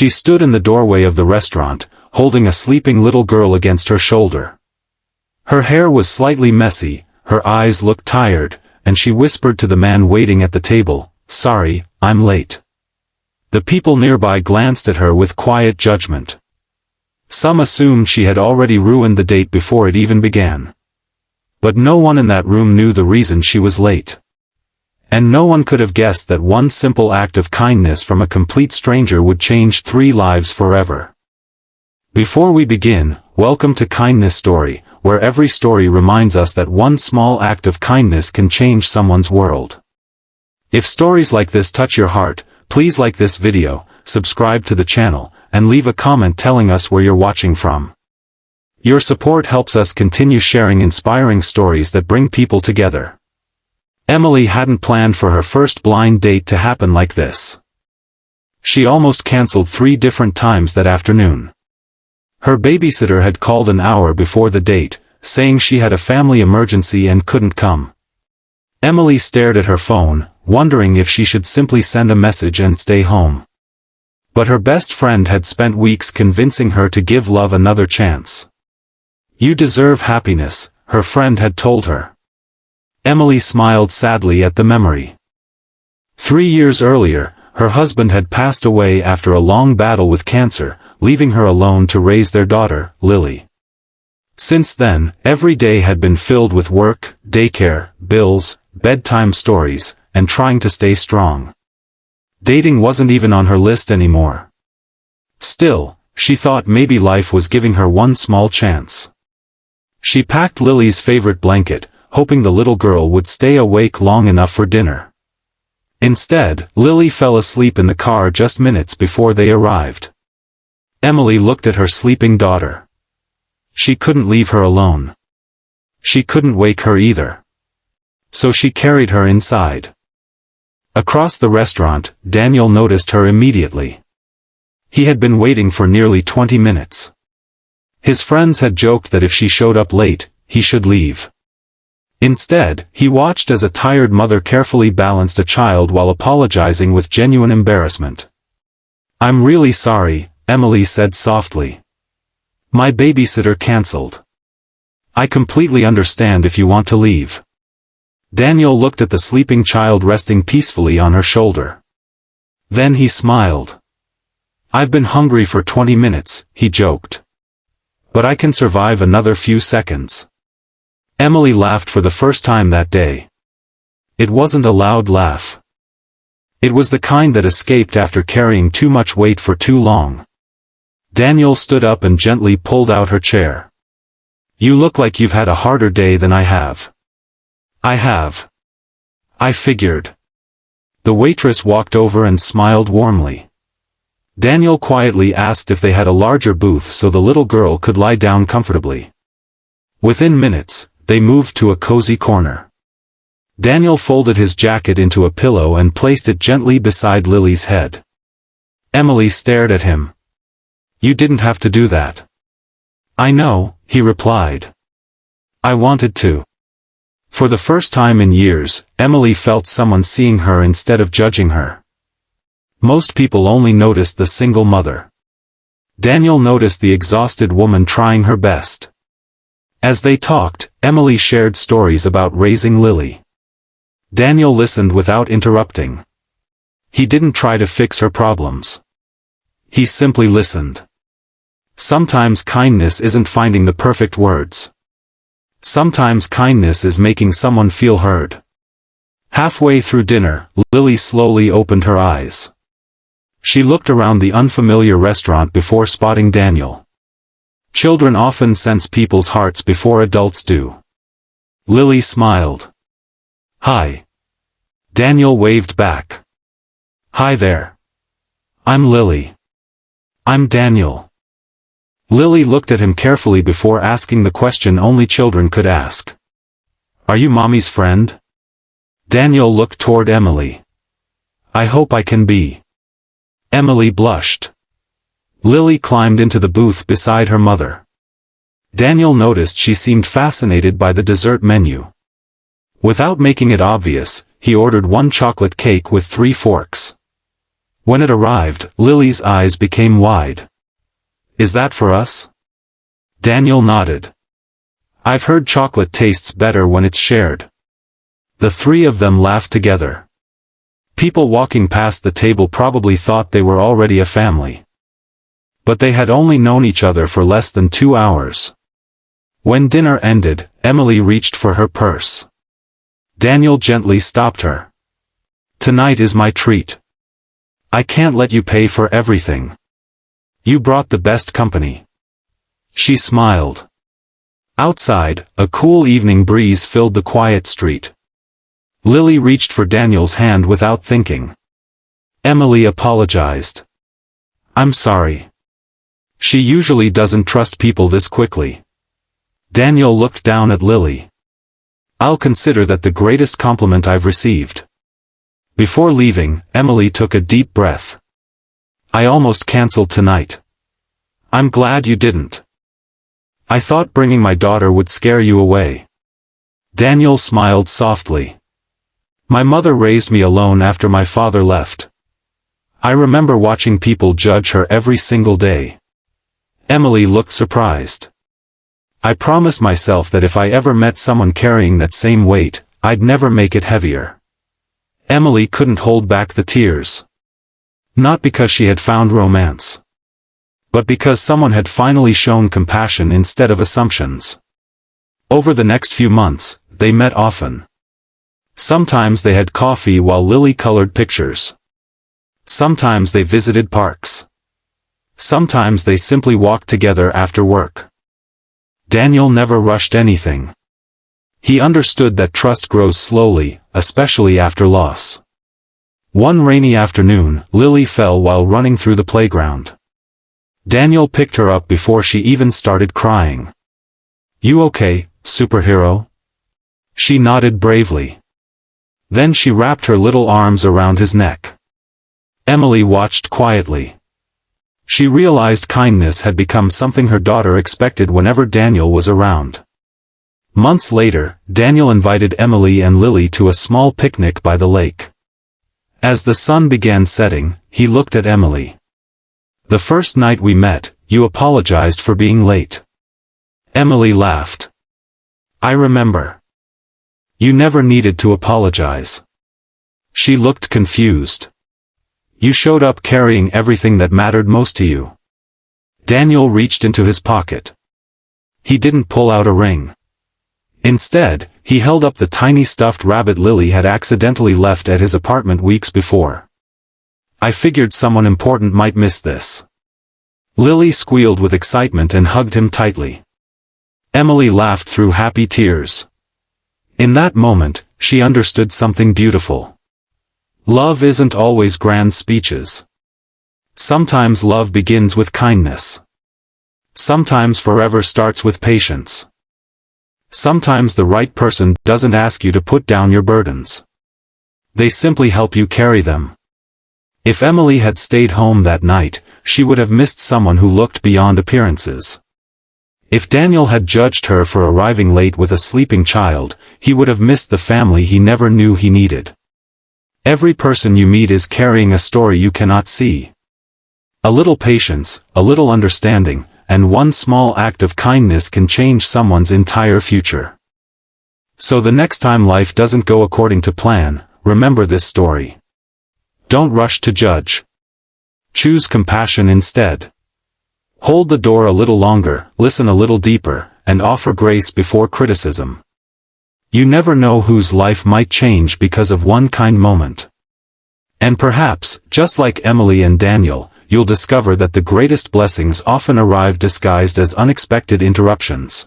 She stood in the doorway of the restaurant, holding a sleeping little girl against her shoulder. Her hair was slightly messy, her eyes looked tired, and she whispered to the man waiting at the table, "Sorry, I'm late." The people nearby glanced at her with quiet judgment. Some assumed she had already ruined the date before it even began. But no one in that room knew the reason she was late. And no one could have guessed that one simple act of kindness from a complete stranger would change 3 lives forever. Before we begin, welcome to Kindness Story, where every story reminds us that one small act of kindness can change someone's world. If stories like this touch your heart, please like this video, subscribe to the channel, and leave a comment telling us where you're watching from. Your support helps us continue sharing inspiring stories that bring people together. Emily hadn't planned for her first blind date to happen like this. She almost canceled 3 different times that afternoon. Her babysitter had called an hour before the date, saying she had a family emergency and couldn't come. Emily stared at her phone, wondering if she should simply send a message and stay home. But her best friend had spent weeks convincing her to give love another chance. "You deserve happiness," her friend had told her. Emily smiled sadly at the memory. 3 years earlier, her husband had passed away after a long battle with cancer, leaving her alone to raise their daughter, Lily. Since then, every day had been filled with work, daycare, bills, bedtime stories, and trying to stay strong. Dating wasn't even on her list anymore. Still, she thought maybe life was giving her one small chance. She packed Lily's favorite blanket, hoping the little girl would stay awake long enough for dinner. Instead, Lily fell asleep in the car just minutes before they arrived. Emily looked at her sleeping daughter. She couldn't leave her alone. She couldn't wake her either. So she carried her inside. Across the restaurant, Daniel noticed her immediately. He had been waiting for nearly 20 minutes. His friends had joked that if she showed up late, he should leave. Instead, he watched as a tired mother carefully balanced a child while apologizing with genuine embarrassment. "I'm really sorry," Emily said softly. "My babysitter canceled. I completely understand if you want to leave." Daniel looked at the sleeping child resting peacefully on her shoulder. Then he smiled. "I've been hungry for 20 minutes, he joked. "But I can survive another few seconds." Emily laughed for the first time that day. It wasn't a loud laugh. It was the kind that escaped after carrying too much weight for too long. Daniel stood up and gently pulled out her chair. "You look like you've had a harder day than I have." "I have. I figured." The waitress walked over and smiled warmly. Daniel quietly asked if they had a larger booth so the little girl could lie down comfortably. Within minutes, they moved to a cozy corner. Daniel folded his jacket into a pillow and placed it gently beside Lily's head. Emily stared at him. "You didn't have to do that." "I know," he replied. "I wanted to." For the first time in years, Emily felt someone seeing her instead of judging her. Most people only noticed the single mother. Daniel noticed the exhausted woman trying her best. As they talked, Emily shared stories about raising Lily. Daniel listened without interrupting. He didn't try to fix her problems. He simply listened. Sometimes kindness isn't finding the perfect words. Sometimes kindness is making someone feel heard. Halfway through dinner, Lily slowly opened her eyes. She looked around the unfamiliar restaurant before spotting Daniel. Children often sense people's hearts before adults do. Lily smiled. "Hi." Daniel waved back. "Hi there. I'm Lily." "I'm Daniel." Lily looked at him carefully before asking the question only children could ask. "Are you Mommy's friend?" Daniel looked toward Emily. "I hope I can be." Emily blushed. Lily climbed into the booth beside her mother. Daniel noticed she seemed fascinated by the dessert menu. Without making it obvious, he ordered 1 chocolate cake with 3 forks. When it arrived, Lily's eyes became wide. "Is that for us?" Daniel nodded. "I've heard chocolate tastes better when it's shared." The three of them laughed together. People walking past the table probably thought they were already a family. But they had only known each other for less than 2 hours. When dinner ended, Emily reached for her purse. Daniel gently stopped her. "Tonight is my treat. I can't let you pay for everything. You brought the best company." She smiled. Outside, a cool evening breeze filled the quiet street. Lily reached for Daniel's hand without thinking. Emily apologized. "I'm sorry." She usually doesn't trust people this quickly. Daniel looked down at Lily. "I'll consider that the greatest compliment I've received." Before leaving, Emily took a deep breath. "I almost canceled tonight. I'm glad you didn't. I thought bringing my daughter would scare you away." Daniel smiled softly. "My mother raised me alone after my father left. I remember watching people judge her every single day." Emily looked surprised. "I promised myself that if I ever met someone carrying that same weight, I'd never make it heavier." Emily couldn't hold back the tears. Not because she had found romance, but because someone had finally shown compassion instead of assumptions. Over the next few months, they met often. Sometimes they had coffee while Lily colored pictures. Sometimes they visited parks. Sometimes they simply walked together after work. Daniel never rushed anything. He understood that trust grows slowly, especially after loss. One rainy afternoon, Lily fell while running through the playground. Daniel picked her up before she even started crying. "You okay, superhero?" She nodded bravely. Then she wrapped her little arms around his neck. Emily watched quietly. She realized kindness had become something her daughter expected whenever Daniel was around. Months later, Daniel invited Emily and Lily to a small picnic by the lake. As the sun began setting, he looked at Emily. "The first night we met, you apologized for being late." Emily laughed. "I remember. You never needed to apologize." She looked confused. "You showed up carrying everything that mattered most to you." Daniel reached into his pocket. He didn't pull out a ring. Instead, he held up the tiny stuffed rabbit Lily had accidentally left at his apartment weeks before. "I figured someone important might miss this." Lily squealed with excitement and hugged him tightly. Emily laughed through happy tears. In that moment, she understood something beautiful. Love isn't always grand speeches. Sometimes love begins with kindness. Sometimes forever starts with patience. Sometimes the right person doesn't ask you to put down your burdens. They simply help you carry them. If Emily had stayed home that night, she would have missed someone who looked beyond appearances. If Daniel had judged her for arriving late with a sleeping child, he would have missed the family he never knew he needed. Every person you meet is carrying a story you cannot see. A little patience, a little understanding, and one small act of kindness can change someone's entire future. So the next time life doesn't go according to plan, remember this story. Don't rush to judge. Choose compassion instead. Hold the door a little longer, listen a little deeper, and offer grace before criticism. You never know whose life might change because of one kind moment. And perhaps, just like Emily and Daniel, you'll discover that the greatest blessings often arrive disguised as unexpected interruptions.